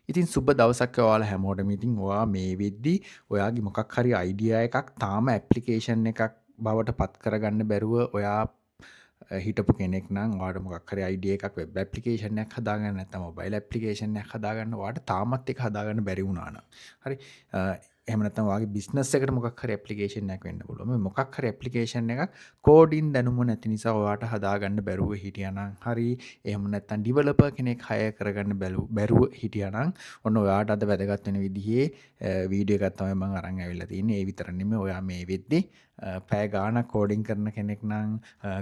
ඉතින් සුබ දවසක් ඔයාලා හැමෝටම. ඉතින් ඔයා මේ වෙද්දි ඔයාගේ මොකක් හරි අයිඩියා එකක් තාම ඇප්ලිකේෂන් එකක් බවට පත් කරගන්න බැරුව ඔයා හිටපු කෙනෙක් නම් ඔයාට මොකක් හරි අයිඩියා එකක් වෙබ් ඇප්ලිකේෂන් එකක් හදාගන්න නැත්නම් මොබයිල් ඇප්ලිකේෂන් එකක් හදාගන්න ඔයාට තාමත් ඒක හදාගන්න බැරි වුණා නම්. හරි. එහෙම නැත්නම් ඔයාගේ බිස්නස් එකට මොකක් හරි ඇප්ලිකේෂන් එකක් වෙන්න පුළුවන්. මේ මොකක් හරි ඇප්ලිකේෂන් එකක් කෝඩින් දැනුම නැති නිසා ඔයාට හදාගන්න බැරුව හිටියානම් හරි. එහෙම නැත්නම් ඩිවෙලොපර් කෙනෙක් හයර් කරගන්න බැරුව හිටියානම් ඔන්න ඔයාට අද වැදගත් වෙන විදිහේ වීඩියෝ එකක් තමයි මම අරන් ඇවිල්ලා තියෙන්නේ. ඒ විතර නෙමෙයි ඔයා මේ වෙද්දි පැය ගාණක් කෝඩින් කරන කෙනෙක් නම්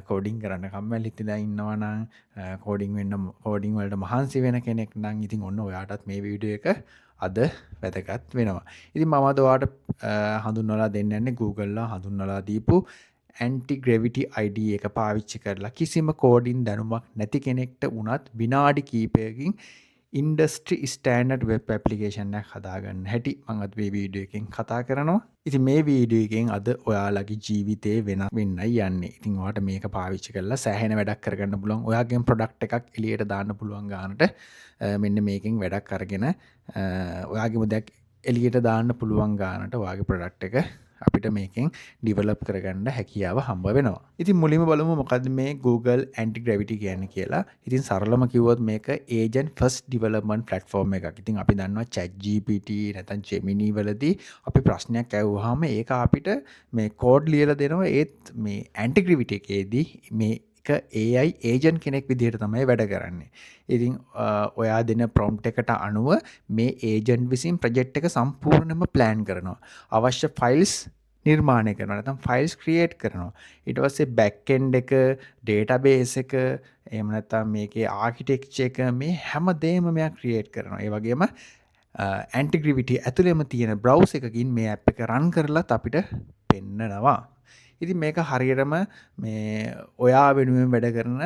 කෝඩින් කරන්න කම්මැලි හිතලා ඉන්නවා නම් කෝඩින් වලට මහන්සි වෙන කෙනෙක් නම් ඉතින් ඔන්න ඔයාටත් මේ වීඩියෝ එක අද වැදගත් වෙනවා. ඉතින් මම අද ඔයාට හඳුන්වලා දෙන්න යන්නේ Google ලා හඳුන්වලා දීපු ඇන්ටි ග්‍රැවිටි ID එක පාවිච්චි කරලා කිසිම කෝඩින් දැනුමක් නැති කෙනෙක්ට වුණත් විනාඩි කිහිපයකින් ඉන්ඩස්ට්‍රි ස්ටෑන්ඩඩ් වෙබ් ඇප්ලිකේෂන් එකක් හදාගන්න හැටි මම අද මේ වීඩියෝ එකෙන් කතා කරනවා. ඉතින් මේ වීඩියෝ එකෙන් අද ඔයාලගේ ජීවිතේ වෙනස් වෙන්නයි යන්නේ. ඉතින් ඔයාට මේක පාවිච්චි කරලා සෑහෙන වැඩක් කරගන්න පුළුවන්. ඔයාගෙන් ප්‍රොඩක්ට් එකක් එළියට දාන්න පුළුවන් ගානට මෙන්න මේකෙන් වැඩක් අරගෙන ඔයාගේම දෙයක් එළියට දාන්න පුළුවන් ගානට ඔයාගේ ප්‍රොඩක්ට් එක අපිට මේකෙන් ඩිවලොප් කරගන්න හැකියාව හම්බ වෙනවා. ඉතින් මුලින්ම බලමු මොකද්ද මේ Google Anti-Gravity කියන්නේ කියලා. ඉතින් සරලම කිව්වොත් මේක agent first development platform එකක්. ඉතින් අපි දන්නවා ChatGPT නැත්නම් Gemini වලදී අපි ප්‍රශ්නයක් ඇහුවාම ඒක අපිට මේ කෝඩ් ලියලා දෙනවා. ඒත් මේ Anti-Gravity එකේදී මේ AI ඒජන්ට් කෙනෙක් විදිහට තමයි වැඩ කරන්නේ. ඉතින් ඔයා දෙන ප්‍රොම්ප්ට් එකට අනුව මේ ඒජන්ට් විසින් ප්‍රොජෙක්ට් එක සම්පූර්ණයෙන්ම ප්ලෑන් කරනවා. අවශ්‍ය ෆයිල්ස් නිර්මාණය කරනවා. නැත්නම් ෆයිල්ස් ක්‍රියේට් කරනවා. ඊට පස්සේ බෑක් එන්ඩ් එක, ඩේටාබේස් එක, එහෙම නැත්නම් මේකේ ආකිටෙක්චර් එක මේ හැමදේම මෙයා ක්‍රියේට් කරනවා. ඒ වගේම ඇන්ටිග්‍රිවිටි ඇතුළේම තියෙන බ්‍රවුස් එකකින් මේ ඇප් එක රන් කරලත් අපිට පෙන්නනවා. ඉතින් මේක හරියටම මේ ඔයා වෙනුවෙන් වැඩ කරන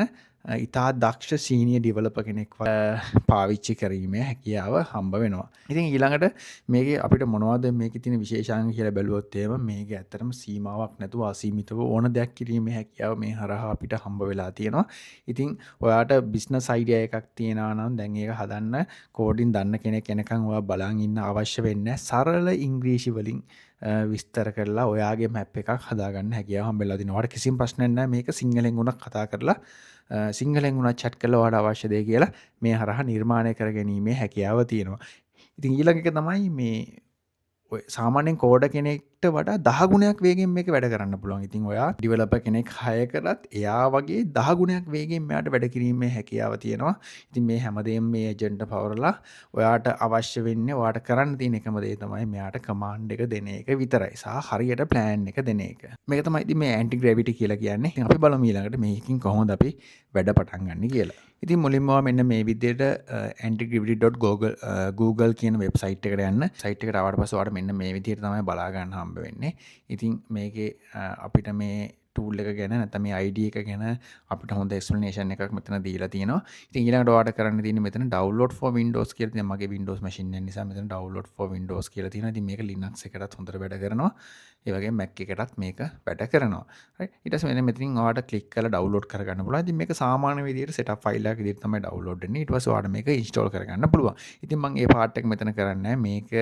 ඉතා දක්ෂ සීනියර් ඩිවෙලොපර් කෙනෙක් පාවිච්චි කිරීමේ හැකියාව හම්බ වෙනවා. ඉතින් ඊළඟට මේකේ අපිට මොනවද මේකේ තියෙන විශේෂාංග කියලා බැලුවොත් එහෙම මේකේ ඇත්තටම සීමාවක් නැතුව අසීමිතව ඕන දෙයක් කිරීමේ හැකියාව මේ හරහා අපිට හම්බ වෙලා තියෙනවා. ඉතින් ඔයාට බිස්නස් අයිඩියා එකක් තියෙනවා නම් දැන් ඒක හදන්න කෝඩින් දන්න කෙනෙක් එනකන් ඔයා බලන් ඉන්න අවශ්‍ය වෙන්නේ සරල ඉංග්‍රීසි වලින් විස්තර කරලා ඔයාගේ මැප් එකක් හදාගන්න හැකියාව හම්බෙලා දිනවා. ඔයාලට කිසිම ප්‍රශ්නයක් නැහැ මේක සිංහලෙන් වුණත් කතා කරලා සිංහලෙන් වුණත් chat කරලා ඔයාලට අවශ්‍ය දේ කියලා මේ හරහා නිර්මාණය කර ගැනීමේ හැකියාව තියෙනවා. ඉතින් ඊළඟ එක තමයි මේ ඔය සාමාන්‍යයෙන් කෝඩ කෙනෙක්ට වඩා 10 ගුණයක් වේගෙන් මේක වැඩ කරන්න පුළුවන්. ඉතින් ඔයා ඩිවෙලොපර් කෙනෙක් හයර් කරත් එයා වගේ 10 ගුණයක් වේගෙන් මෙයාට වැඩ කිරීමේ හැකියාව තියෙනවා. ඉතින් මේ හැමදේම මේ ඒජන්ට් පවරලා ඔයාට අවශ්‍ය වෙන්නේ ඔයාට කරන්න තියෙන එකම දේ තමයි මෙයාට කමාන්ඩ් එක දෙන එක විතරයි. සහ හරියට ප්ලෑන් එක දෙන එක. මේක තමයි ඉතින් මේ ඇන්ටි ග්‍රැවිටි කියලා කියන්නේ. ඉතින් අපි බලමු ඊළඟට මේකකින් කොහොමද අපි වැඩ පටන් ගන්න කියලා. ඉතින් මුලින්ම මෙන්න මේ විදිහට antigravity.google කියන වෙබ්සයිට් එකට යන්න. සයිට් එකට ආවට පස්සේ ඔයාලට මෙන්න මේ විදිහට තමයි බලා ගන්න හම්බ වෙන්නේ. ඉතින් මේකේ අපිට මේ tool එක ගැන නැත්නම් මේ ID එක ගැන අපිට හොඳ explanation එකක් මෙතන දීලා තියෙනවා. ඉතින් ඊළඟට ඔයාලට කරන්න තියෙන්නේ මෙතන download for windows කියලා තියෙනවා. මගේ windows machine එක නිසා මෙතන download for windows කියලා තියෙනවා. ඉතින් මේක linux එකටත් හොඳට වැඩ කරනවා. ඒ වගේම Mac එකටත් මේක වැඩ කරනවා. right ඊට පස්සේ මෙතනින් ඔයාලට click කරලා download කරගන්න පුළුවන්. ඉතින් මේක සාමාන්‍ය විදිහට setup file එකක් විදිහට තමයි download වෙන්නේ. ඊට පස්සේ ඔයාලට මේක install කරගන්න පුළුවන්. ඉතින් මම මේ part එක මෙතන කරන්නේ මේක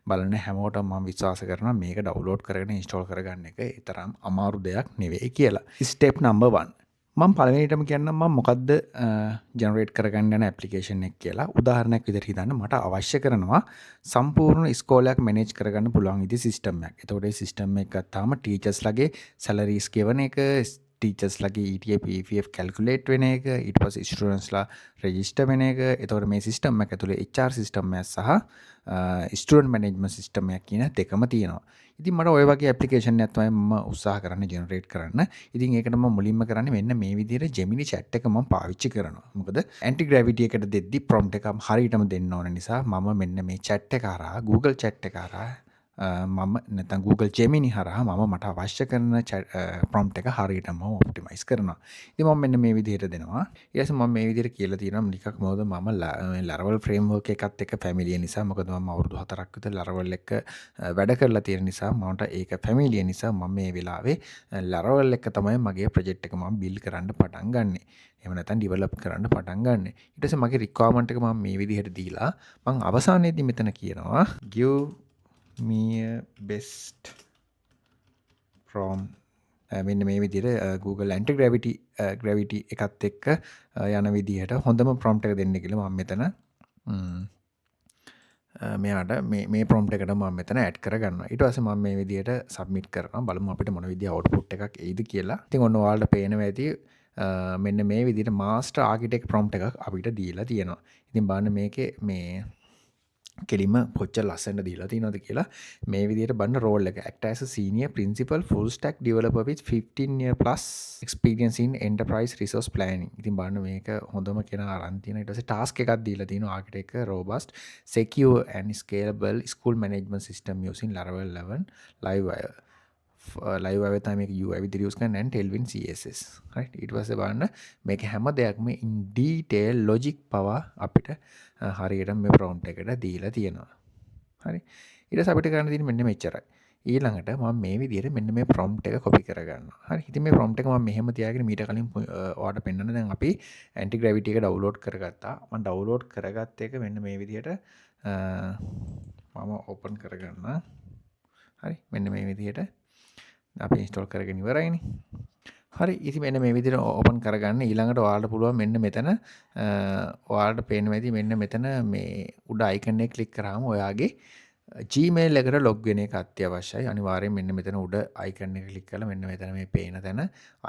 බලන හැමෝටම මම විශ්වාස කරනවා මේක download කරගෙන install කරගන්න එක ඒ තරම් අමාරු දෙයක් නෙවෙයි කියලා. step number 1 මම පළවෙනිටම කියන්නම් මම මොකද්ද ජෙනරේට් කරගන්න යන ඇප්ලිකේෂන් එක කියලා. උදාහරණයක් විදිහට හිතන්න මට අවශ්‍ය කරනවා සම්පූර්ණ ඉස්කෝලයක් මැනේජ් කරගන්න පුළුවන් විදිහේ සිස්ටම් එකක්. එතකොට මේ සිස්ටම් එක ගත්තාම ටීචර්ස්ලාගේ සැලරිස් ගෙවන එක, ටීචර්ස්ලාගේ ETA PFF කැල්කියුලේට් වෙන එක, ඊට පස්සේ ස්ටුඩන්ට්ස්ලා රෙජිස්ටර් වෙන එක. එතකොට මේ සිස්ටම් එක ඇතුලේ HR සිස්ටම් එකක් සහ ස්ටුඩන්ට් මැනේජ්මන්ට් සිස්ටම් එකක් කියන දෙකම තියෙනවා. ඉතින් මට ওই වගේ ඇප්ලිකේෂන් එකක් තමයි මම උත්සාහ කරන්නේ ජෙනරේට් කරන්න. ඉතින් ඒකට මම මුලින්ම කරන්නේ මෙන්න මේ විදිහට Gemini chat එක මම පාවිච්චි කරනවා. මොකද anti gravity එකට දෙද්දි prompt එක හරියටම දෙන්න ඕන නිසා මම මෙන්න මේ chat එක හරහා Google chat එක හරහා මම නැත්නම් Google Gemini හරහා මම මට අවශ්‍ය කරන prompt එක හරියටම ඔප්ටිමයිස් කරනවා. ඉතින් මම මෙන්න මේ විදිහට දෙනවා. ඊට පස්සේ මම මේ විදිහට කියලා තියෙනවා නිකක් මොකද මම Laravel framework එකත් එක්ක ෆැමිලියර් නිසා මොකද මම අවුරුදු 4ක් විතර Laravel එක්ක වැඩ කරලා තියෙන නිසා මට ඒක ෆැමිලියර් නිසා මම මේ වෙලාවේ Laravel එක තමයි මගේ ප්‍රොජෙක්ට් එක මම බිල්ඩ් කරන්න පටන් ගන්නෙ. එහෙම නැත්නම් ඩිවෙලොප් කරන්න පටන් ගන්නෙ. ඊට පස්සේ මගේ රික්වයර්මන්ට් එක මම මේ විදිහට දීලා මම අවසානයේදී මෙතන කියනවා give me a best prompt මෙන්න මේ විදිහට Google Anti-Gravity එකත් එක්ක යන විදිහට හොඳම prompt එක දෙන්න කියලා මම මෙතන මෙයාට මේ prompt එකට මම මෙතන add කරගන්නවා. ඊට පස්සේ මම මේ විදිහට submit කරනවා. බලමු අපිට මොන විදිහ output එකක් එයිද කියලා. ඉතින් ඔන්න ඔයාලට පේනවා ඇති මෙන්න මේ විදිහට master architect prompt එකක් අපිට දීලා තියෙනවා. ඉතින් බලන්න මේකේ මේ කෙලිම කොච්චර ලස්සනට දීලා තියෙනවද කියලා මේ විදිහට බලන්න රෝල් එක act as a senior principal full stack developer with 15 year plus experience in enterprise resource planning. ඉතින් බලන්න මේක හොඳම කෙනා අරන් තියෙන. ඊට පස්සේ task එකක් දීලා තියෙනවා architect robust secure and scalable school management system using Laravel 11 livewire. Live තමයි මේක UI විදිහට use කරන්න and Tailwind CSS. right ඊට පස්සේ බලන්න මේක හැම දෙයක්ම in detail logic පවා අපිට හරියට මේ prompt එකට දීලා තියෙනවා. හරි. ඊට පස්සේ අපිට කරන්න තියෙන්නේ මෙන්න මෙච්චරයි. ඊළඟට මම මේ විදිහට මෙන්න මේ prompt එක copy කරගන්නවා. හරි. ඉතින් මේ prompt එක මම මෙහෙම තියාගෙන මීට කලින් ඔයාලට පෙන්නන්න දැන් අපි anti gravity එක download කරගත්තා. මම download කරගත්ත එක මෙන්න මේ විදිහට මම open කරගන්නවා. හරි. මෙන්න මේ විදිහට අපි ඉන්ස්ටෝල් කරගෙන ඉවරයිනේ. හරි. ඉතින් මෙන්න මේ විදිහට ඕපන් කරගන්න. ඊළඟට ඔයාලට පුළුවන් මෙන්න මෙතන ඔයාලට පේනවා ඇති මෙන්න මෙතන මේ උඩ අයිකන් එක ක්ලික් කරාම ඔයාගේ Gmail එකට log වෙන එක අත්‍යවශ්‍යයි. අනිවාර්යෙන් මෙන්න මෙතන උඩ අයිකන් එක ක්ලික් කරලා මෙන්න මෙතන මේ පේන තැන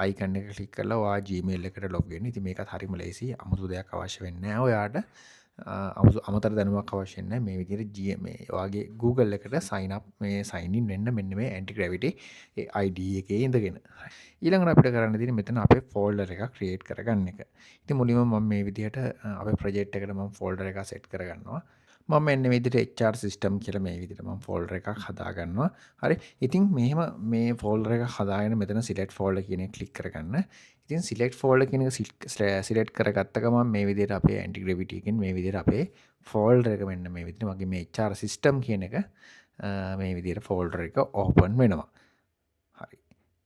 අයිකන් එක ක්ලික් කරලා ඔයා Gmail එකට log වෙන්න. ඉතින් මේකත් හරිම ලේසි. අමුතු දෙයක් අවශ්‍ය වෙන්නේ නැහැ ඔයාට. අමතර දැනුමක් අවශ්‍ය නැහැ. මේ විදිහට මේ ඔයාගේ Google එකට sign up මේ sign in වෙන්න මෙන්න මේ Anti-Gravity ID එකේ ඉඳගෙන. ඊළඟට අපිට කරන්න තියෙන්නේ මෙතන අපේ folder එකක් create කරගන්න එක. ඉතින් මුලින්ම මම මේ විදිහට අපේ project එකට මම folder එකක් set කරගන්නවා. මම මෙන්න මේ විදිහට HR system කියලා මේ විදිහට මම folder එකක් හදා ගන්නවා. හරි. ඉතින් මෙහෙම මේ folder එක හදාගෙන මෙතන select folder කියන එක click කරගන්න. ඉතින් select folder කියන එක select කරගත්ත ගමන් මේ විදිහට අපේ Anti-Gravity එකෙන් මේ විදිහට අපේ folder එක මෙන්න මේ විදිහට මගේ මේ HR system කියන එක මේ විදිහට folder එක open වෙනවා. හරි.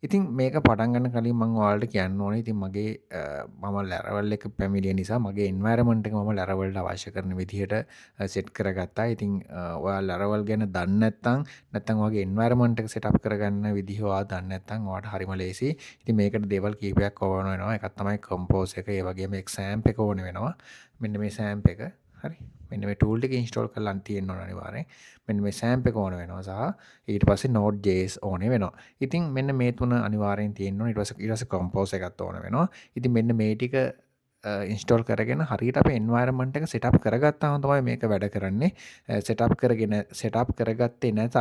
ඉතින් මේක පටන් ගන්න කලින් මම ඔයාලට කියන්න ඕනේ ඉතින් මගේ මම Laravel එක පැමිණිය නිසා මගේ environment එක මම Laravel ට අවශ්‍ය කරන විදිහට set කරගත්තා. ඉතින් ඔයා Laravel ගැන දන්නේ නැත්නම් ඔයාගේ environment එක set up කරගන්න විදිහ ඔයා දන්නේ නැත්නම් ඔයාට හරිම ලේසි. ඉතින් මේකට දේවල් කීපයක් ඕන වෙනවා. එකක් තමයි compose එක, ඒ වගේම XAMPP එක ඕන වෙනවා. මෙන්න මේ XAMPP එක. හරි. මෙන්න මේ tool එක install කරලා තියෙන්න ඕන අනිවාර්යෙන්. මෙන්න මේ XAMPP එක ඕන වෙනවා සහ ඊට පස්සේ Node.js ඕනේ වෙනවා. ඉතින් මෙන්න මේ තුන අනිවාර්යෙන් තියෙන්න ඕන. ඊට පස්සේ compose එකක් ඕන වෙනවා. ඉතින් මෙන්න මේ ටික ඉන්ස්ටෝල් කරගෙන හරියට අපේ environment එක setup කරගත්තාම තමයි මේක වැඩ කරන්නේ. setup කරගත්තේ නැතත්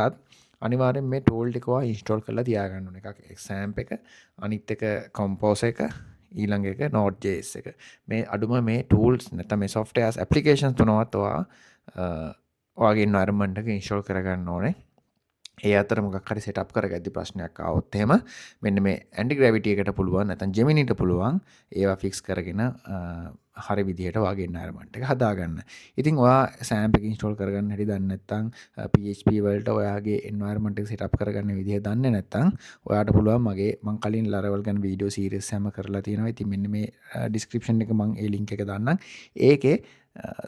අනිවාර්යෙන් මේ tool ටික ඔයා ඉන්ස්ටෝල් කරලා තියාගන්න ඕන. එකක් XAMPP එක, අනිත් එක compose එක, ඊළඟ එක Node.js එක. මේ අඩුම මේ tools නැත්නම් මේ softwares applications තුනවත් ඔයාගේ environment එක install කරගන්න ඕනේ. ඒ අතර මොකක් හරි setup කරගද්දි ප්‍රශ්නයක් ආවොත් එහෙම මෙන්න මේ Anti-Gravity එකට පුළුවන් නැත්නම් Gemini ට පුළුවන් ඒවා fix කරගෙන හරි විදිහට ඔයාගේ environment එක හදාගන්න. ඉතින් ඔයා XAMPP එක install කරගන්න හැටි දන්නේ නැත්නම් PHP වලට ඔයාගේ environment එක setup කරගන්න විදිහ දන්නේ නැත්නම් ඔයාට පුළුවන් මම කලින් Laravel ගැන video series හැම කරලා තියෙනවා. ඉතින් මෙන්න මේ description එක මම ඒ link එක දාන්නම්. ඒකේ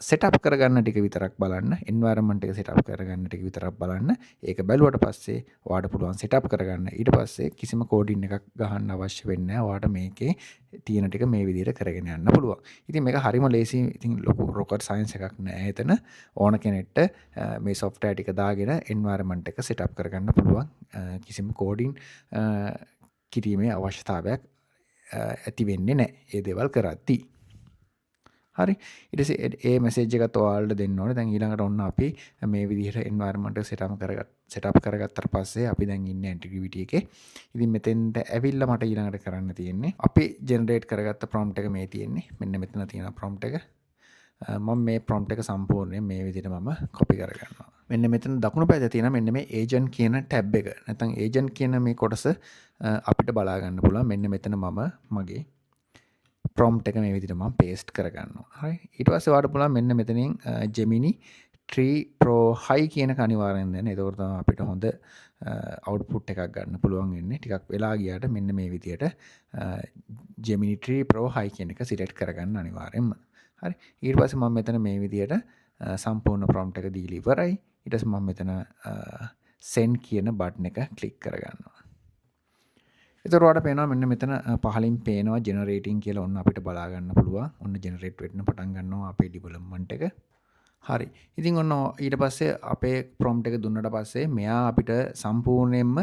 setup කරගන්න ටික විතරක් බලන්න, environment එක setup කරගන්න ටික විතරක් බලන්න. ඒක බැලුවට පස්සේ ඔයාට පුළුවන් setup කරගන්න. ඊට පස්සේ කිසිම coding එකක් ගහන්න අවශ්‍ය වෙන්නේ නැහැ. ඔයාට මේකේ තියෙන ටික මේ විදිහට කරගෙන යන්න පුළුවන්. ඉතින් මේක හරිම ලේසි. ඉතින් ලොකු rocket science එකක් නෑ එතන. ඕන කෙනෙක්ට මේ software ටික දාගෙන environment එක setup කරගන්න පුළුවන්. කිසිම coding කිරීමේ අවශ්‍යතාවයක් ඇති වෙන්නේ නැහැ. ඒ දේවල් කරද්දී. හරි. ඊට පස්සේ ඒ මැසේජ් එකත් ඔයාලට දෙන්න ඕනේ. දැන් ඊළඟට ඔන්න අපි මේ විදිහට environment එක setup කරගත්තාට පස්සේ අපි දැන් ඉන්නේ Anti-Gravity එකේ. ඉතින් මෙතෙන්ට ඇවිල්ලා මට ඊළඟට කරන්න තියෙන්නේ අපි generate කරගත්ත prompt එක මේ තියෙන්නේ. මෙන්න මෙතන තියෙන prompt එක. මම මේ prompt එක සම්පූර්ණයෙන් මේ විදිහට මම copy කරගන්නවා. මෙන්න මෙතන දකුණු පැත්තේ තියෙන මෙන්න මේ ඒජන්ට් කියන ටැබ් එක. නැත්නම් ඒජන්ට් කියන මේ කොටස අපිට බලා ගන්න පුළුවන්. මෙන්න මෙතන මම මගේ ප්‍රොම්ප්ට් එක මේ විදිහට මම පේස්ට් කරගන්නවා. හරි. ඊට පස්සේ ඔයාලට පුළුවන් මෙන්න මෙතනින් Gemini Tree Pro High කියන අනිවාර්යෙන් දෙන්න. ඒකෝර තමයි අපිට හොඳ අවුට්පුට් එකක් ගන්න පුළුවන් වෙන්නේ. ටිකක් වෙලා ගියාට මෙන්න මේ විදිහට Gemini Tree Pro High කියන එක සිලෙක්ට් කරගන්න අනිවාර්යෙන්ම. හරි. ඊට පස්සේ මම මෙතන මේ විදිහට සම්පූර්ණ ප්‍රොම්ප්ට් එක දීලා ඉවරයි. ඊට පස්සේ මම මෙතන send කියන බටන් එක ක්ලික් කරගන්නවා. එතකොට ඔයාලට පේනවා මෙන්න මෙතන පහලින් පේනවා ජෙනරේටින් කියලා ඔන්න අපිට බලා ගන්න පුළුවන්. ඔන්න ජෙනරේට් වෙන්න පටන් ගන්නවා අපේ ඩෙවලොප්මන්ට් එක. හරි. ඉතින් ඔන්න ඊට පස්සේ අපේ ප්‍රොම්ප්ට් එක දුන්නට පස්සේ මෙයා අපිට සම්පූර්ණයෙන්ම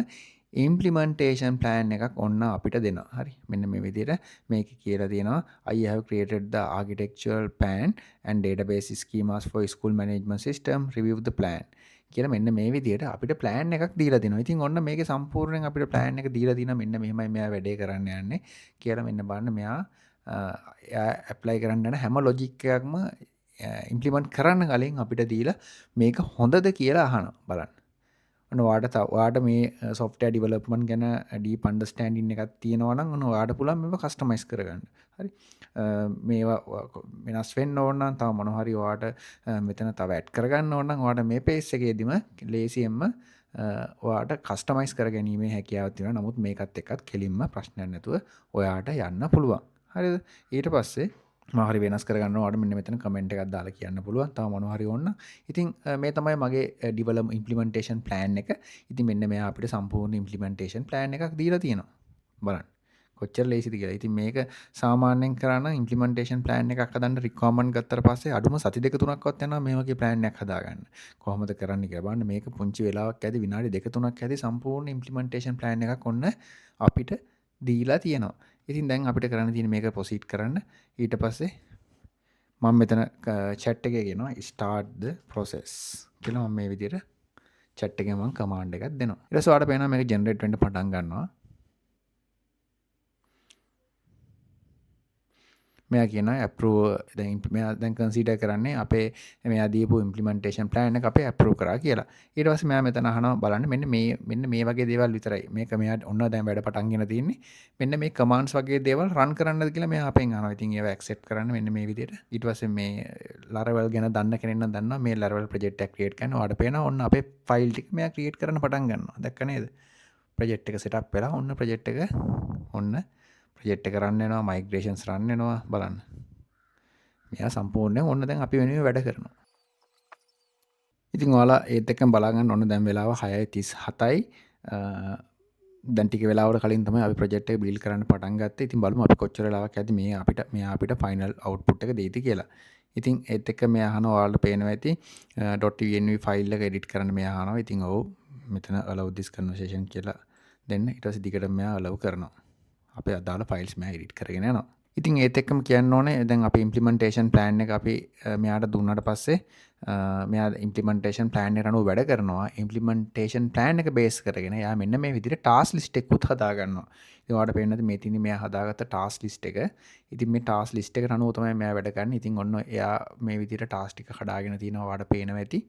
implementation plan එකක් ඔන්න අපිට දෙනවා. හරි. මෙන්න මේ විදිහට මේක කියලා තියෙනවා I have created the architectural plan and database schemas for school management system. Review the plan. කියලා මෙන්න මේ විදිහට අපිට plan එකක් දීලා දෙනවා. ඉතින් ඔන්න මේකේ සම්පූර්ණයෙන් අපිට plan එක දීලා දිනා මෙන්න මෙහෙමයි මෙයා වැඩේ කරන්න යන්නේ කියලා මෙන්න බලන්න මෙයා apply කරන්න යන හැම logic එකක්ම implement කරන්න කලින් අපිට දීලා මේක හොඳද කියලා අහනවා බලන්න. ඔන්න ඔයාට මේ software development ගැන deep understanding එකක් තියෙනවා නම් ඔන්න ඔයාට පුළුවන් මේක customize කරගන්න. හරි. මේවා වෙනස් වෙන්න ඕන නම් තව මොන හරි ඔයාට මෙතන තව add කරගන්න ඕන නම් ඔයාට මේ page එකේදීම ලේසියෙන්ම ඔයාට customize කරගැනීමේ හැකියාවක් තියෙනවා. නමුත් මේකත් එක්කත් කෙලින්ම ප්‍රශ්නයක් නැතුව ඔයාට යන්න පුළුවන්. හරිද? ඊට පස්සේ මොනවා හරි වෙනස් කරගන්න ඕනට මෙන්න මෙතන කමෙන්ට් එකක් දාලා කියන්න පුළුවන්. තව මොනවා හරි ඕන. ඉතින් මේ තමයි මගේ develop implementation plan එක. ඉතින් මෙන්න මෙයා අපිට සම්පූර්ණ implementation plan එකක් දීලා තියෙනවා. බලන්න. කොච්චර ලේසිද කියලා. ඉතින් මේක සාමාන්‍යයෙන් කරා නම් implementation plan එකක් හදන්න requirement ගත්තට පස්සේ අඩුම සති දෙක තුනක්වත් යනවා මේ වගේ plan එකක් හදාගන්න. කොහොමද කරන්න කියලා බලන්න. මේක පුංචි වෙලාවක් ඇති විනාඩි දෙක තුනක් ඇති සම්පූර්ණ implementation plan එකක් ඔන්න අපිට දීලා තියෙනවා. ඉතින් දැන් අපිට කරන්න තියෙන මේක proceed කරන්න. ඊට පස්සේ මම මෙතන chat එකේ කියනවා start the process කියලා මම මේ විදිහට chat එකේ මම command එකක් දෙනවා. ඊට පස්සේ ඔයාලට පේනවා මේක generate වෙන්න පටන් ගන්නවා. මෙයා කියනවා approve මෙයා දැන් consider කරන්නේ අපේ මෙයා දීපු implementation plan එක අපේ approve කරා කියලා. ඊට පස්සේ මෙයා මෙතන අහනවා බලන්න මෙන්න මේ වගේ දේවල් විතරයි. මේක මෙයා ඔන්න දැන් වැඩ පටන් ගෙන තියෙන්නේ. මෙන්න මේ commands වගේ දේවල් run කරන්නද කියලා මෙයා අපෙන් අහනවා. ඉතින් ඒවා accept කරන්න මෙන්න මේ විදිහට. ඊට පස්සේ මේ Laravel ගැන දන්න කෙනෙක් නම් දන්නවා මේ Laravel project එක create කරන්න. ඔයාලට පේනවා ඔන්න අපේ file ටික මෙයා create කරන්න පටන් ගන්නවා. දැක්ක නේද? project එක setup වෙලා ඔන්න project එක ඔන්න ප්‍රොජෙක්ට් එක රන් වෙනවා මයිග්‍රේෂන්ස් රන් වෙනවා බලන්න. මෙයා සම්පූර්ණයෙන් ඔන්න දැන් අපි වෙනුවෙන් වැඩ කරනවා. ඉතින් ඔයාලා ඒත් එක්කම බලා ගන්න ඔන්න දැන් වෙලාව 6:37යි. දැන් ටික වෙලාවකට කලින් තමයි අපි ප්‍රොජෙක්ට් එක බිල්ඩ් කරන්න පටන් ගත්තේ. ඉතින් බලමු අපි කොච්චර වෙලාවක් යද්දි මෙයා අපිට ෆයිනල් අවුට්පුට් එක දෙයිද කියලා. ඉතින් ඒත් එක්ක මෙයා අහනවා ඔයාලට පේනවා ඇති .env ෆයිල් එක එඩිට් කරන්න මෙයා අහනවා. ඉතින් ඔව් මෙතන allow this conversation කියලා දෙන්න. ඊට පස්සේ දිගටම මෙයා allow කරනවා. අපේ අදාළ ෆයිල්ස් මෙයා එඩිට් කරගෙන යනවා. ඉතින් ඒත් එක්කම කියන්න ඕනේ දැන් අපි implementation plan එක අපි මෙයාට දුන්නාට පස්සේ මෙයා implementation plan එකට අනුව වැඩ කරනවා. implementation plan එක බේස් කරගෙන එයා මෙන්න මේ විදිහට task list එකකුත් හදා ගන්නවා. ඉතින් ඔයාලට පේන්නද මේ තියෙන්නේ මෙයා හදාගත්ත task list එක. ඉතින් මේ task list එකට අනුව තමයි මෙයා වැඩ කරන්නේ. ඉතින් ඔන්න එයා මේ විදිහට task ටික හදාගෙන තිනවා ඔයාලට පේනවා ඇති.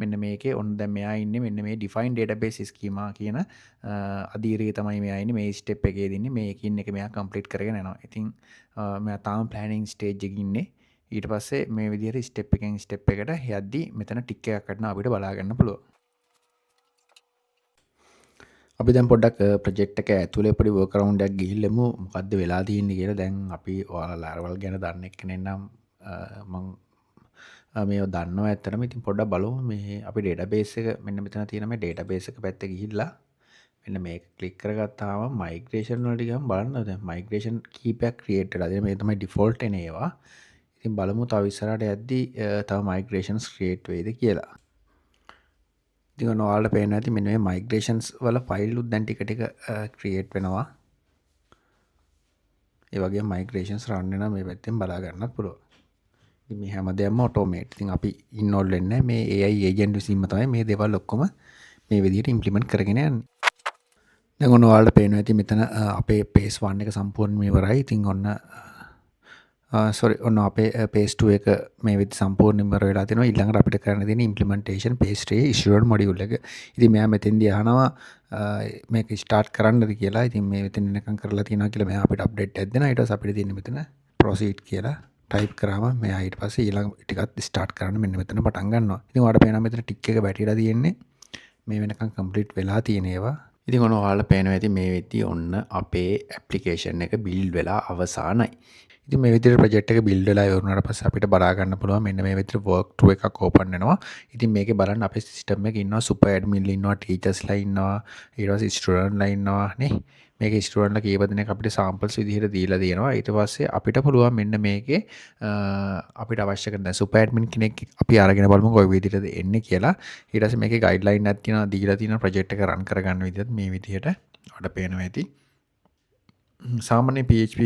මෙන්න මේකේ ඔන්න දැන් මෙයා ඉන්නේ මෙන්න මේ define database schema කියන අදීරේ තමයි මෙයා ඉන්නේ මේ step එකේ දින්නේ මේකින් එක මෙයා complete කරගෙන යනවා. ඉතින් මෙයා තාම planning stage එකේ ඉන්නේ. ඊට පස්සේ මේ විදිහට step එකෙන් step එකට යද්දි මෙතන tick එකක් ගන්න අපිට බලා ගන්න පුළුවන්. අපි දැන් පොඩ්ඩක් ප්‍රොජෙක්ට් එක ඇතුලේ පොඩි work around එකක් ගිහිල්ලමු මොකද්ද වෙලා තියෙන්නේ කියලා. දැන් අපි ඔයාලා Laravel ගැන දන්න එක්කෙනෙක් නම් මම මේ දන්නවා ඇත්තටම. ඉතින් පොඩ්ඩක් බලමු මේ අපි database එක මෙන්න මෙතන තියෙන මේ database එක පැත්තේ ගිහිල්ලා මෙන්න මේක ක්ලික් කරගත්තාම migration වලට ගියාම බලන්න දැන් migration කීපයක් create වෙලා. මේ තමයි default එන ඒවා. ඉතින් බලමු තව ඉස්සරහට යද්දි තව migrations create වෙයිද කියලා. ඉතින් ඔයාලට පේනවා ඇති මෙන්න මේ migrations වල file උත් දැන් ටික ටික create වෙනවා. ඒ වගේම migrations run වෙනවා මේ පැත්තෙන් බලා ගන්නත් පුළුවන්. මේ හැමදේම ඔටෝමේට්. ඉතින් අපි ඉන්වෝල්ව් වෙන්නේ මේ AI ඒජන්ට් විසින්ම තමයි මේ දේවල් ඔක්කොම මේ විදිහට ඉම්ප්ලිමන්ට් කරගෙන යන්නේ. දැන් ඔන්න ඔයාලට පේනවා ඇති මෙතන අපේ phase 1 එක සම්පූර්ණයෙන්ම ඉවරයි. ඉතින් ඔන්න සොරි ඔන්න අපේ phase 2 එක මේ විදිහට සම්පූර්ණයෙන්ම ඉවර වෙලා තිනවා. ඊළඟට අපිට කරන්න තියෙන්නේ implementation phase 3 issued module එක. ඉතින් මෙයා මෙතෙන්දී අහනවා මේක ස්ටාර්ට් කරන්නද කියලා. ඉතින් මේ මෙතන එනකම් කරලා තියෙනවා කියලා මෙයා අපිට අප්ඩේට් එකක් දෙනවා. ඊට පස්සේ අපිට තියෙන්නේ මෙතන proceed කියලා ටයිප් කරාම මෙයා ඊට පස්සේ ඊළඟ ටිකත් ස්ටාර්ට් කරන්න මෙන්න මෙතන පටන් ගන්නවා. ඉතින් ඔයාලට පේනවා මෙතන ටික් එක වැටිලා තියෙන්නේ. මේ වෙනකම් කම්ප්ලීට් වෙලා තියෙන ඒවා. ඉතින් ඔන්න ඔයාලට පේනවා ඇති මේ වෙද්දී ඔන්න අපේ ඇප්ලිකේෂන් එක බිල්ඩ් වෙලා අවසానයි. ඉතින් මේ විදිහට ප්‍රොජෙක්ට් එක බිල්ඩ් වෙලා ඉවර වුණාට පස්සේ අපිට බලා ගන්න පුළුවන් මෙන්න මේ විදිහට work through එකක් ඕපන් වෙනවා. ඉතින් මේකේ බලන්න අපේ සිස්ටම් එකේ ඉන්නවා සුපර් ඇඩ්මින්ලා ඉන්නවා ටීචර්ස්ලා ඉන්නවා ඊට පස්සේ ස්ටුඩන්ට්ලා ඉන්නවා නේ. මේකේ ස්ටුඩන්ට්ලා කීප දෙනෙක් අපිට සාම්පල්ස් විදිහට දීලා තියෙනවා. ඊට පස්සේ අපිට පුළුවන් මෙන්න මේකේ අපිට අවශ්‍ය කරන දැන් සුපර් ඇඩ්මින් කෙනෙක් අපි අරගෙන බලමු කොයි විදිහටද එන්නේ කියලා. ඊට පස්සේ මේකේ ගයිඩ්ලයින් එකක් තියෙනවා දීලා තියෙනවා ප්‍රොජෙක්ට් එක රන් කරගන්න විදිහට මේ විදිහට ඔයාලට පේනවා ඇති. සාමාන්‍ය PHP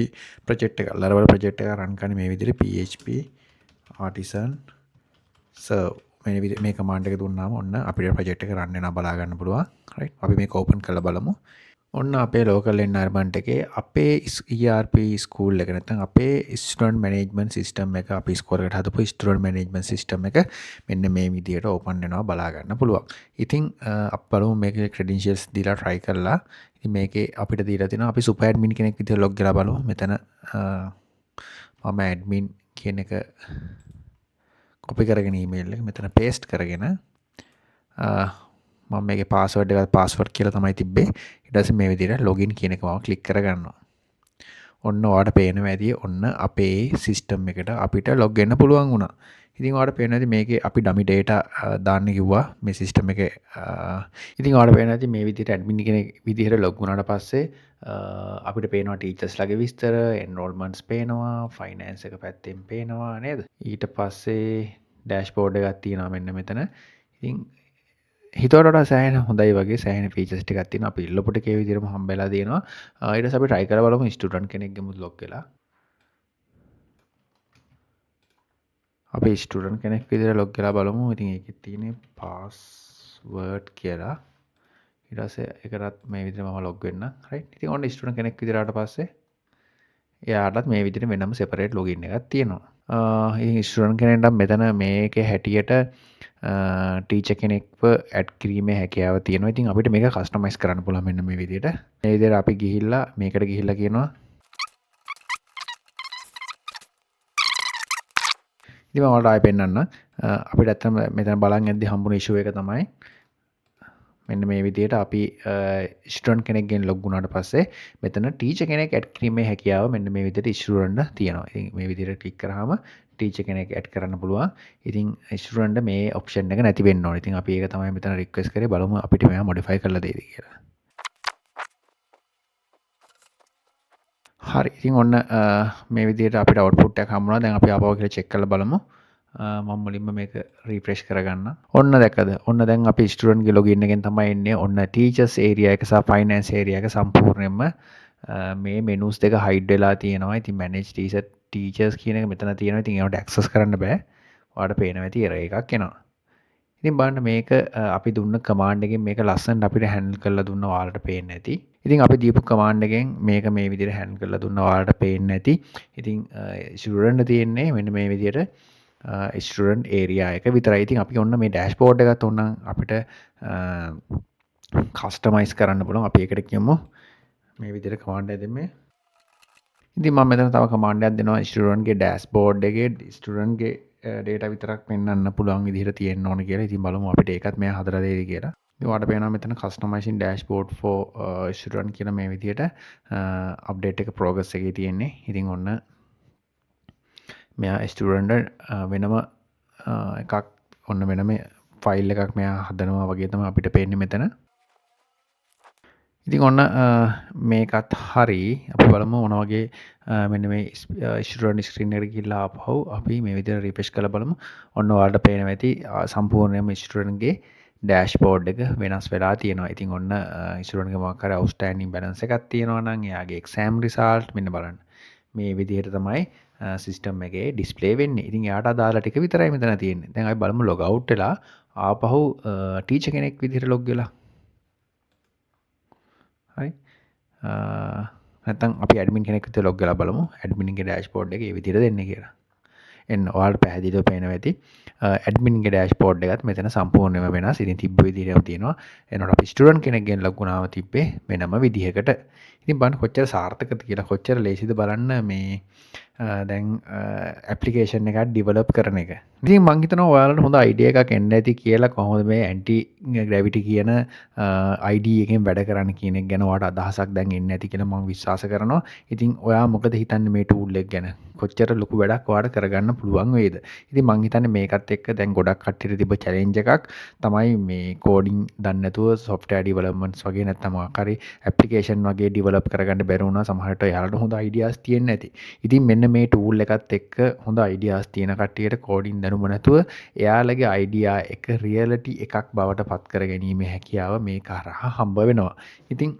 ප්‍රොජෙක්ට් එක Laravel ප්‍රොජෙක්ට් එක රන් කරන්නේ මේ විදිහට PHP artisan serve මේ කමාන්ඩ් එක දුන්නාම ඔන්න අපිට ප්‍රොජෙක්ට් එක රන් වෙනවා බලා ගන්න පුළුවන්. right අපි මේක ඕපන් කරලා බලමු. ඔන්න අපේ local environment එකේ අපේ ERP school එක නැත්නම් අපේ student management system එක අපි ස්කෝර් එකට හදපු student management system එක මෙන්න මේ විදිහට ඕපන් වෙනවා බලා ගන්න පුළුවන්. ඉතින් අපි බලමු මේකේ credentials දීලා try කරලා. ඉතින් මේකේ අපිට දීලා තියෙනවා අපි super admin කෙනෙක් විදිහට log කරලා බලමු. මෙතන මම admin කියන එක copy කරගෙන email එක මෙතන paste කරගෙන මම මේකේ password එක password කියලා තමයි තිබ්බේ. ඊට පස්සේ මේ විදිහට login කියන එක මම click කරගන්නවා. ඔන්න ඔයාලට පේනවා ඇති ඔන්න අපේ system එකට අපිට log වෙන්න පුළුවන් වුණා. ඉතින් ඔයාලට පේනවා ඇති මේකේ අපි dummy data දාන්න කිව්වා මේ system එකේ. ඉතින් ඔයාලට පේනවා ඇති මේ විදිහට admin කෙනෙක් විදිහට log වුණාට පස්සේ අපිට පේනවා teachers ලගේ විස්තර, enrollments පේනවා, finance එක පැත්තෙන් පේනවා නේද? ඊට පස්සේ dashboard එකක් තියෙනවා මෙන්න මෙතන. ඉතින් හිතුවට වඩා සෑහෙන හොඳයි වගේ සෑහෙන ෆීචර්ස් ටිකක් තියෙනවා. අපි ඉල්ලපු ටික ඒ විදිහටම හම්බෙලා තියෙනවා. ඊට පස්සේ අපි try කරලා බලමු ස්ටුඩන්ට් කෙනෙක්ගෙම log වෙලා. අපි ස්ටුඩන්ට් කෙනෙක් විදිහට log වෙලා බලමු. ඉතින් ඒකෙත් තියෙන්නේ password කියලා. ඊට පස්සේ ඒකටත් මේ විදිහට මම log වෙන්න. right. ඉතින් ඔන්න ස්ටුඩන්ට් කෙනෙක් විදිහට ආවට පස්සේ එයාටත් මේ විදිහට වෙනම separate login එකක් තියෙනවා. ඉතින් ස්ටුඩන්ට් කෙනෙක්ට මෙතන මේකේ හැටියට ටීචර් කෙනෙක්ව ඇඩ් කිරීමේ හැකියාව තියෙනවා. ඉතින් අපිට මේක කස්ටමයිස් කරන්න පුළුවන් මෙන්න මේ විදිහට. මේ විදිහට අපි ගිහිල්ලා මේකට ගිහිල්ලා කියනවා. ඉතින් මම ඔයාලට ආයෙ පෙන්නන්න. අපිට ඇත්තම මෙතන බලන් යද්දි හම්බුන ඉෂුව එක තමයි මෙන්න මේ විදිහට අපි ස්ටුඩන්ට් කෙනෙක්ගෙන් log වුණාට පස්සේ මෙතන ටීචර් කෙනෙක් ඇඩ් කිරීමේ හැකියාව මෙන්න මේ විදිහට ස්ටුඩන්ට් තියෙනවා. ඉතින් මේ විදිහට ක්ලික් කරාම ටීචර් කෙනෙක් ඇඩ් කරන්න පුළුවන්. ඉතින් ස්ටුඩන්ට් මේ ඔප්ෂන් එක නැති වෙන්න ඕනේ. ඉතින් අපි ඒක තමයි මෙතන රික්වෙස්ට් කරේ බලමු අපිට මේවා මොඩිෆයි කරලා දෙයිද කියලා. හරි. ඉතින් ඔන්න මේ විදිහට අපිට අවුට්පුට් එකක් හම්බුණා. දැන් අපි ආපහු කියලා චෙක් කරලා බලමු. මම මුලින්ම මේක රීෆ්‍රෙෂ් කරගන්න. ඔන්න දැක්කද? ඔන්න දැන් අපි ස්ටුඩන්ට්ගේ ලොගින් එකෙන් තමයි එන්නේ. ඔන්න ටීචර්ස් ඒරියා එක සහ ෆයිනෑන්ස් ඒරියා එක සම්පූර්ණයෙන්ම මේ මෙනුස් දෙක හයිඩ් වෙලා තියෙනවා. ඉතින් මැනේජ් ටීචර්ස් කියන එක මෙතන තියෙනවා. ඉතින් ඒවට ඇක්සස් කරන්න බෑ. ඔයාලට පේනවා ඇති එරර් එකක් එනවා. ඉතින් බලන්න මේක අපි දුන්න කමාන්ඩ් එකෙන් මේක ලස්සනට අපිට හැන්ඩල් කරලා දුන්නා ඔයාලට පේන්නේ නැති. ඉතින් අපි දීපු කමාන්ඩ් එකෙන් මේක මේ විදිහට හැන්ඩල් කරලා දුන්නා ඔයාලට පේන්නේ නැති. ඉතින් ස්ටුඩන්ට් තියෙන්නේ මෙන්න මේ විදිහට ස්ටුඩන්ට් ඒරියා එක විතරයි. ඉතින් අපි ඔන්න මේ ඩෑෂ්බෝඩ් එකත් ඕනනම් අපිට කස්ටමයිස් කරන්න පුළුවන්. අපි ඒකට කියමු මේ විදිහට කමාන්ඩ් එක දෙන්නේ. ඉතින් මම මෙතන තව කමාන්ඩ් එකක් දෙනවා ස්ටුඩන්ට්ගේ ඩෑෂ්බෝඩ් එකේ ස්ටුඩන්ට්ගේ ඩේටා විතරක් පෙන්වන්න පුළුවන් විදිහට තියෙන්න ඕන කියලා. ඉතින් බලමු අපිට ඒකත් මෙයා හදලා දෙයිද කියලා. ඉතින් ඔයාලට පේනවා මෙතන customizing dashboard for student කියලා මේ විදිහට අප්ඩේට් එක progress එකේ තියෙන්නේ. ඉතින් ඔන්න මෙයා ස්ටුඩන්ට් වෙනම එකක් ඔන්න වෙනම ෆයිල් එකක් මෙයා හදනවා වගේ තමයි අපිට පේන්නේ මෙතන. ඉතින් ඔන්න මේකත් හරි. අපි බලමු මොන වගේ මෙන්න මේ ස්ටුඩන්ට් ස්ක්‍රීන් එකට ගිහිල්ලා ආපහු අපි මේ විදිහට රිෆ්‍රෙෂ් කරලා බලමු. ඔන්න ඔයාලට පේනවා ඇති සම්පූර්ණයෙන්ම ස්ටුඩන්ට්ගේ ඩෑෂ්බෝඩ් එක වෙනස් වෙලා තියෙනවා. ඉතින් ඔන්න ස්ටුඩන්ට්ගේ මොකක් හරි අවුට්ස්ටෑන්ඩින් බැලන්ස් එකක් තියෙනවා නම් එයාගේ එක්සෑම් රිසල්ට් මෙන්න බලන්න. මේ විදිහට තමයි සිස්ටම් එකේ ඩිස්ප්ලේ වෙන්නේ. ඉතින් එයාට අදාළ ටික විතරයි මෙතන තියෙන්නේ. දැන් අපි බලමු ලොග් අවුට් වෙලා ආපහු ටීචර් කෙනෙක් විදිහට ලොග් වෙලා. හරි. නැත්නම් අපි ඇඩ්මින් කෙනෙක් විතර ලොග් කරලා බලමු ඇඩ්මින්ගේ ඩෑෂ්බෝඩ් එකේ මේ විදිහට දෙන්නේ කියලා. එන්න ඔයාලට පැහැදිලිව පේනවා ඇති ඇඩ්මින්ගේ ඩෑෂ්බෝඩ් එකත් මෙතන සම්පූර්ණයෙන්ම වෙනස්. ඉතින් තිබ්බ විදිහටම තියෙනවා. එනකොට අපි ස්ටුඩන්ට් කෙනෙක්ගෙන් ලොග්ුණාම තිබ්බේ වෙනම විදිහකට. ඉතින් බලන්න කොච්චර සාර්ථකද කියලා කොච්චර ලේසිද බලන්න මේ දැන් ඇප්ලිකේෂන් එකක් ඩිවලොප් කරන එක. ඉතින් මං හිතනවා ඔයාලට හොඳ අයිඩියා එකක් එන්න ඇති කියලා කොහොමද මේ ඇන්ටි ග්‍රැවිටි කියන ID එකෙන් වැඩ කරන්න කියන එක ගැන ඔයාලට අදහසක් දැන් එන්න ඇති කියලා මම විශ්වාස කරනවා. ඉතින් ඔයා මොකද හිතන්නේ මේ ටූල් එක ගැන? කොච්චර ලොකු වැඩක් ඔයාලට කරගන්න පුළුවන් වේද? ඉතින් මං හිතන්නේ මේකත් එක්ක දැන් ගොඩක් කට්ටියට තිබ්බ චැලෙන්ජ් එකක් තමයි මේ කෝඩින් දන්නේ නැතුව software developments වගේ නැත්නම් මොකක් හරි application වගේ develop කරගන්න බැරි වුණා. සමහරට එයාලට හොඳ ideas තියෙන්න ඇති. ඉතින් මෙන්න මේ ටූල් එකත් එක්ක හොඳ ideas තියෙන කට්ටියට කෝඩින් දැනුම නැතුව එයාලගේ idea එක reality එකක් බවට පත් කර ගැනීමේ හැකියාව මේක හරහා හම්බ වෙනවා. ඉතින්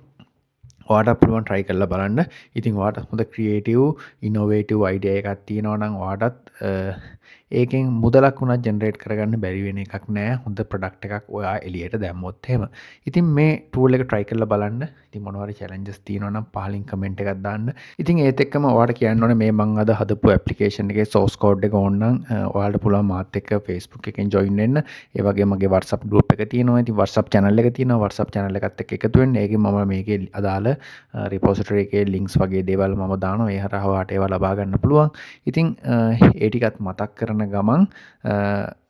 ඔයාට පුළුවන් try කරලා බලන්න. ඉතින් ඔයාට හොඳ creative innovative idea එකක් තියෙනවා නම් ඔයාටත් ඒකෙන් මුදලක් වුණත් ජෙනරේට් කරගන්න බැරි වෙන එකක් නෑ. හොඳ ප්‍රොඩක්ට් එකක් ඔයා එළියට දැම්මොත් එහෙම. ඉතින් මේ ටූල් එක try කරලා බලන්න. ඉතින් මොනවා හරි challenges තියෙනවා නම් පහලින් comment එකක් දාන්න. ඉතින් ඒත් එක්කම ඔයාට කියන්න ඕනේ මේ මං අද හදපු application එකේ source code එක ඕන නම් ඔයාලට පුළුවන් මාත් එක්ක Facebook එකෙන් join වෙන්න. ඒ වගේම මගේ WhatsApp group එක තියෙනවා. ඉතින් WhatsApp channel එක තියෙනවා. WhatsApp channel එකත් එක්ක එකතු වෙන්න. ඒකෙන් මම මේකේ අදාළ repository එකේ links වගේ දේවල් මම දානවා. ඒ හරහා ඔයාට ඒවා ලබා ගන්න පුළුවන්. ඉතින් ඒ ටිකත් මතක් කරන ගමන්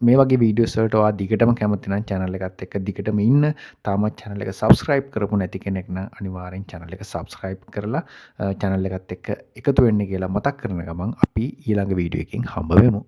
මේ වගේ වීඩියෝස් වලට ඔයා දිගටම කැමති නම් channel එකත් එක්ක දිගටම ඉන්න. තාමත් channel එක subscribe කරපු නැති කෙනෙක් නම් අනිවාර්යෙන් channel එක subscribe කරලා channel එකත් එක්ක එකතු වෙන්න කියලා මතක් කරන ගමන් අපි ඊළඟ වීඩියෝ එකකින් හම්බ වෙමු.